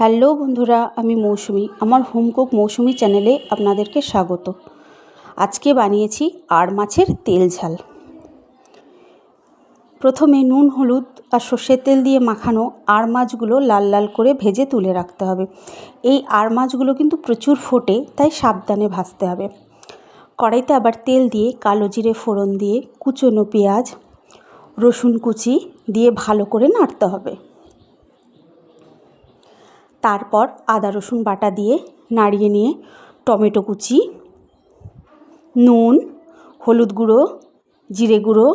Hello বন্ধুরা, আমি মৌসুমি। আমার হোম কুক মৌসুমি চ্যানেলে আপনাদেরকে স্বাগত। আজকে বানিয়েছি আর মাছের তেল ঝাল। প্রথমে নুন, হলুদ আর সর্ষের তেল দিয়ে মাখানো আর মাছগুলো লাল লাল করে ভেজে তুলে রাখতে হবে। এই আর মাছগুলো কিন্তু প্রচুর ফোটে, তাই সাবধানে ভাজতে হবে। কড়াইতে আবার তেল দিয়ে কালো জিরে ফোড়ন দিয়ে কুচনো পেঁয়াজ, রসুন কুচি দিয়ে ভালো করে নাড়তে হবে। তারপর আদা রসুন বাটা দিয়ে নাড়িয়ে নিয়ে টমেটো কুচি, নুন, হলুদ গুঁড়ো, জিরে গুঁড়ো,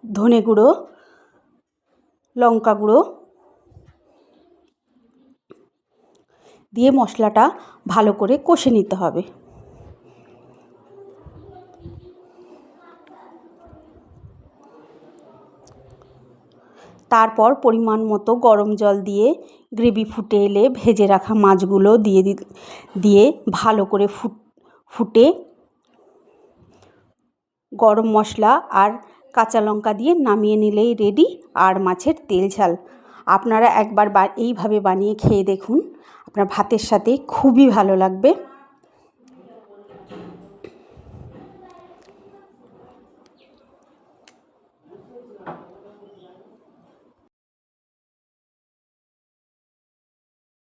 ধনে গুঁড়ো, লঙ্কা গুঁড়ো দিয়ে মশলাটা ভালো করে কষে নিতে হবে। তারপর পরিমাণ মতো গরম জল দিয়ে গ্রেভি ফুটে এলে ভেজে রাখা মাছগুলো দিয়ে ভালো করে ফুটে গরম মশলা আর কাঁচা লঙ্কা দিয়ে নামিয়ে নিলেই রেডি আর মাছের তেল ঝাল। আপনারা একবার এইভাবে বানিয়ে খেয়ে দেখুন, আপনার ভাতের সাথে খুবই ভালো লাগবে।